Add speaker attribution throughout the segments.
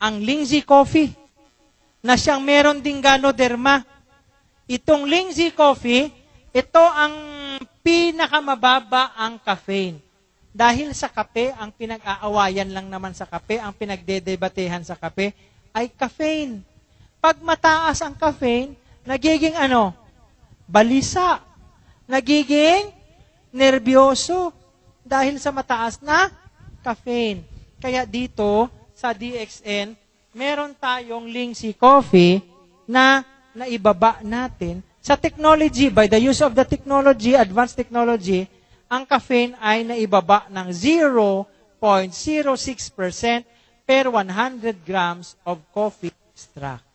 Speaker 1: ang Lindsay Coffee, na siyang meron ding Ganoderma. Itong Lindsay Coffee, ito ang pinakamababa ang caffeine. Dahil sa kape, ang pinag-aawayan lang naman sa kape, ang pinagdedebatehan sa kape, ay caffeine. Pag mataas ang caffeine, nagiging ano? Balisa. Nagiging nerbyoso. Dahil sa mataas na caffeine. Kaya dito, sa DXN, meron tayong Lindsay Coffee na naibaba natin. Sa technology, by the use of the technology, advanced technology, ang caffeine ay naibaba ng 0.06% per 100 grams of coffee extract.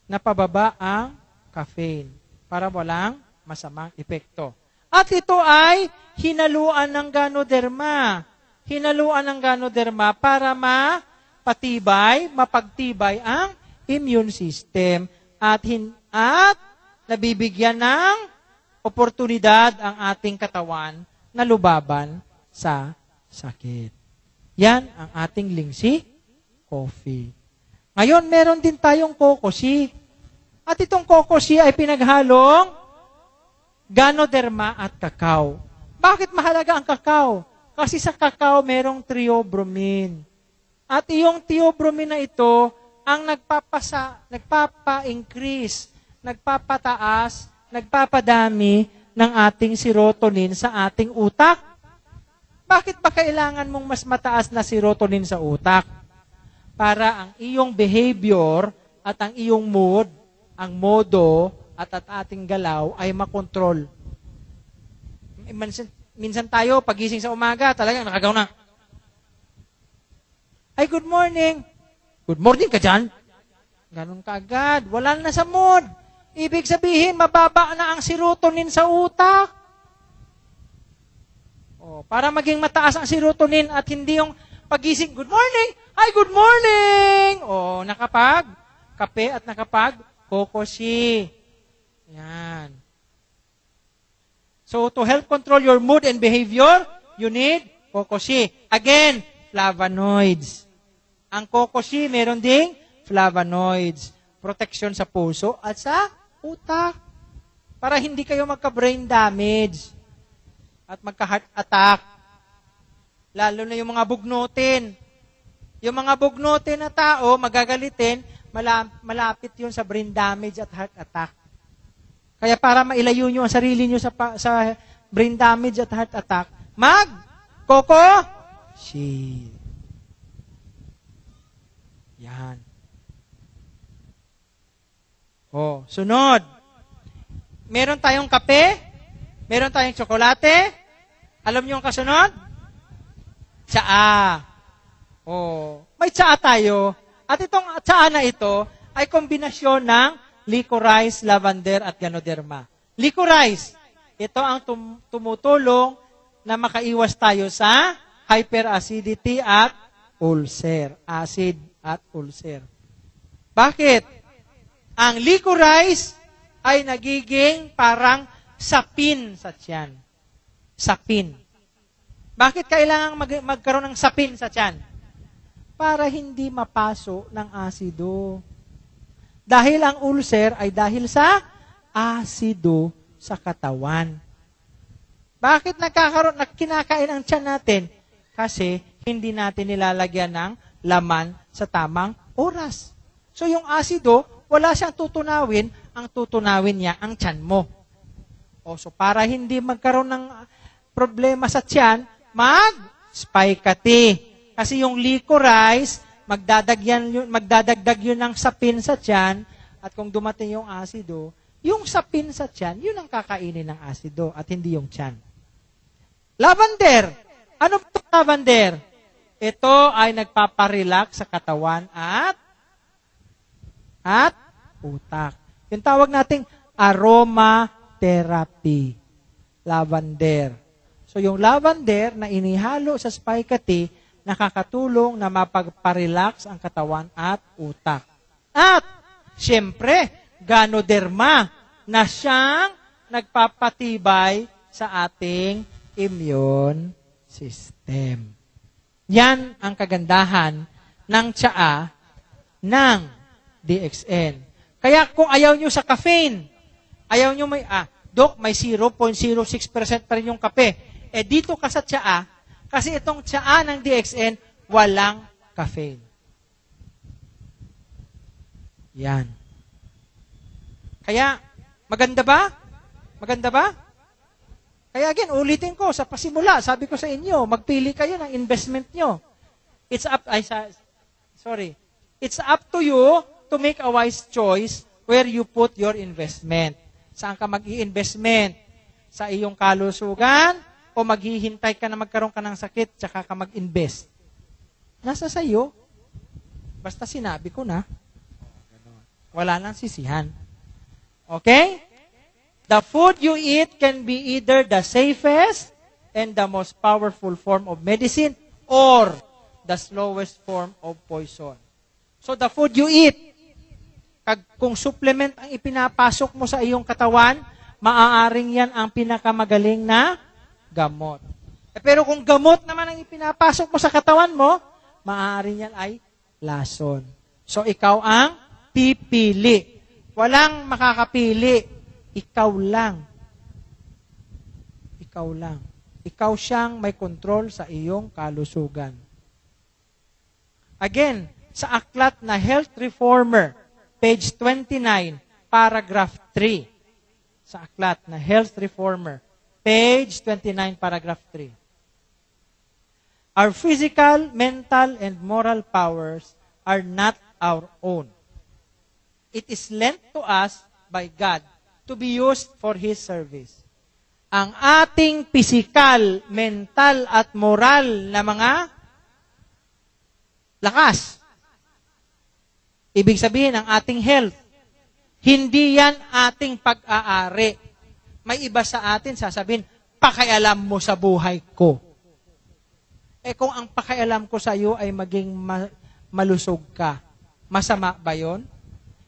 Speaker 1: Napababa ang caffeine para walang masamang epekto. At ito ay hinaluan ng Ganoderma. Hinaluan ng Ganoderma para mapagtibay ang immune system at nabibigyan ng oportunidad ang ating katawan na lubaban sa sakit. Yan ang ating Lindsay Coffee. Ngayon, meron din tayong Kokosi. At itong Kokosi ay pinaghalong Ganoderma at kakao. Bakit mahalaga ang kakao? Kasi sa kakao, merong theobromine. At iyong theobromine na ito, ang nagpapa-increase, nagpapataas, nagpapadami ng ating serotonin sa ating utak. Bakit ba kailangan mong mas mataas na serotonin sa utak? Para ang iyong behavior at ang iyong mood, ang modo at ating galaw ay makontrol. Minsan tayo, pagising sa umaga, talagang nakagaw na. Ay, good morning. Good morning ka dyan? Ganun ka agad. Wala na sa mood. Ibig sabihin, mababa na ang serotonin sa utak. Para maging mataas ang serotonin at hindi yung pagising, good morning. Hi, good morning. Nakapag kape at nakapag Kokosi. Yan. So, to help control your mood and behavior, you need Kokosi. Again, flavonoids. Ang Kokosi, meron ding flavonoids. Protection sa puso at sa utak. Para hindi kayo magka-brain damage at magka-heart attack. Lalo na yung mga bugnutin. Yung mga bugnutin na tao, magagalitin, malapit yun sa brain damage at heart attack. Kaya para mailayo nyo ang sarili nyo sa brain damage at heart attack, Kokosi. Yan. Sunod. Meron tayong kape, meron tayong tsokolate. Alam niyo ang kasunod? Tsaa. May tsaa tayo. At itong tsaa na ito ay kombinasyon ng licorice, lavender, at Ganoderma. Licorice, ito ang tumutulong na makaiwas tayo sa hyperacidity at ulcer. Acid at ulcer. Bakit? Ang licorice ay nagiging parang sapin sa tiyan. Sapin. Bakit kailangan magkaroon ng sapin sa tiyan? Para hindi mapaso ng asido. Dahil ang ulcer ay dahil sa asido sa katawan. Bakit kinakain ang tiyan natin? Kasi hindi natin nilalagyan ng laman sa tamang oras. So yung asido, wala siyang tutunawin, ang tutunawin niya ang tiyan mo. So para hindi magkaroon ng problema sa tiyan, mag-spikati. Kasi yung licorice, magdadagdag yun ng sapin sa tiyan, at kung dumating yung asido, yung sapin sa tiyan, yun ang kakainin ng asido, at hindi yung tiyan. Lavender. Ano ba ito lavender? Ito ay nagpaparelax sa katawan at utak. Yung tawag nating aromatherapy. Lavender. So yung lavender na inihalo sa spikati, nakakatulong na mapagparelax ang katawan at utak. At, siyempre, Ganoderma na siyang nagpapatibay sa ating immune system. Yan ang kagandahan ng tsaa ng DXN. Kaya kung ayaw nyo sa caffeine, ayaw nyo Dok, may 0.06% pa rin yung kape. Dito ka sa tsaa, kasi itong tsaa ng DXN, walang caffeine. Yan. Kaya, maganda ba? Maganda ba? Kaya again, ulitin ko, sa pasimula, sabi ko sa inyo, magpili kayo ng investment nyo. It's up to you to make a wise choice where you put your investment. Saan ka mag-i-investment? Sa iyong kalusugan o maghihintay ka na magkaroon ka ng sakit tsaka ka mag-invest? Nasa sa iyo. Basta sinabi ko na. Wala nang sisihan. Okay? The food you eat can be either the safest and the most powerful form of medicine or the slowest form of poison. So the food you eat, kung supplement ang ipinapasok mo sa iyong katawan, maaaring yan ang pinakamagaling na gamot. Pero kung gamot naman ang ipinapasok mo sa katawan mo, maaaring yan ay lason. So ikaw ang pipili. Walang makakapili. Ikaw lang. Ikaw lang. Ikaw siyang may control sa iyong kalusugan. Again, sa aklat na Health Reformer, page 29, paragraph 3. Sa aklat na Health Reformer, page 29, paragraph 3. Our physical, mental, and moral powers are not our own. It is lent to us by God to be used for His service. Ang ating physical, mental, at moral na mga lakas, ibig sabihin, ang ating health, hindi yan ating pag-aari. May iba sa atin sasabihin, pakialam mo sa buhay ko. Kung ang pakialam ko sa iyo ay maging malusog ka, masama ba yun?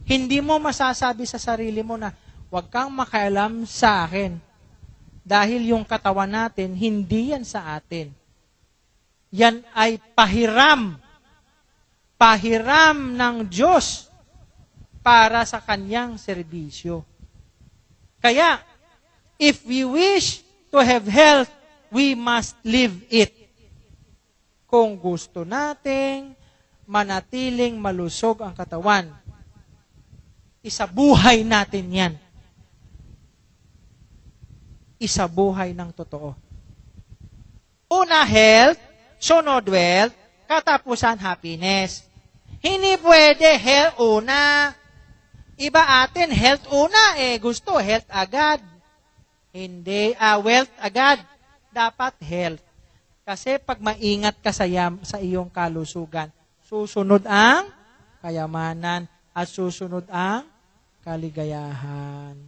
Speaker 1: Hindi mo masasabi sa sarili mo na, huwag kang makialam sa akin. Dahil yung katawan natin, hindi yan sa atin. Yan ay pahiram. Pahiram ng Diyos para sa kanyang serbisyo. Kaya, if we wish to have health, we must live it. Kung gusto nating manatiling malusog ang katawan, isabuhay natin yan. Isabuhay ng totoo. Una, health. Sunod, wealth. Katapusan, happiness. Hindi pwede health una. Iba atin, health una. Gusto, health agad. Hindi, wealth agad. Dapat health. Kasi pag maingat ka sa iyong kalusugan, susunod ang kayamanan at susunod ang kaligayahan.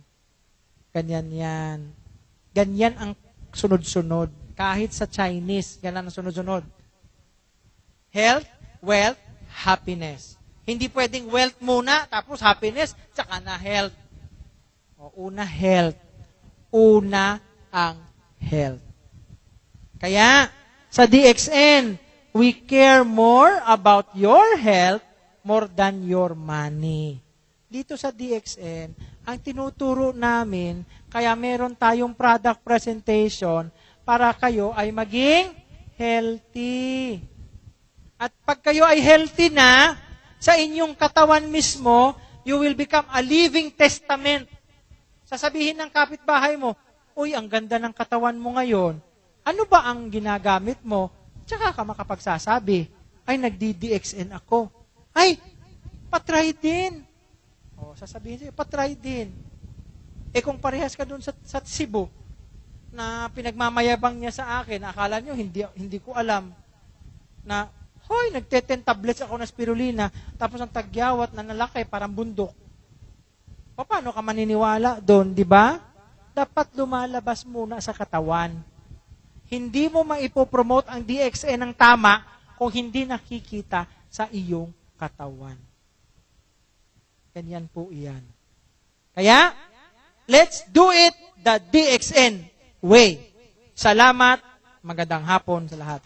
Speaker 1: Ganyan yan. Ganyan ang sunod-sunod. Kahit sa Chinese, ganyan ang sunod-sunod. Health, wealth, happiness. Hindi pwedeng wealth muna, tapos happiness, tsaka na health. Una health. Una ang health. Kaya, sa DXN, we care more about your health more than your money. Dito sa DXN, ang tinuturo namin, kaya meron tayong product presentation para kayo ay maging healthy. At pag kayo ay healthy na, sa inyong katawan mismo, you will become a living testament. Sasabihin ng kapitbahay mo, uy, ang ganda ng katawan mo ngayon. Ano ba ang ginagamit mo? Tsaka ka makapagsasabi, ay, nagdi-DXN ako. Ay, patry din. Sasabihin sa'yo, patry din. Kung parehas ka dun sa Cebu, na pinagmamayabang niya sa akin, akala nyo, hindi ko alam, na, hoy, nagte-10 tablets ako na spirulina, tapos ang tagyawat na nalaki, parang bundok. Paano ka maniniwala doon, di ba? Dapat lumalabas muna sa katawan. Hindi mo maipopromote ang DXN ng tama kung hindi nakikita sa iyong katawan. Ganyan po iyan. Kaya, let's do it the DXN way. Salamat, magandang hapon sa lahat.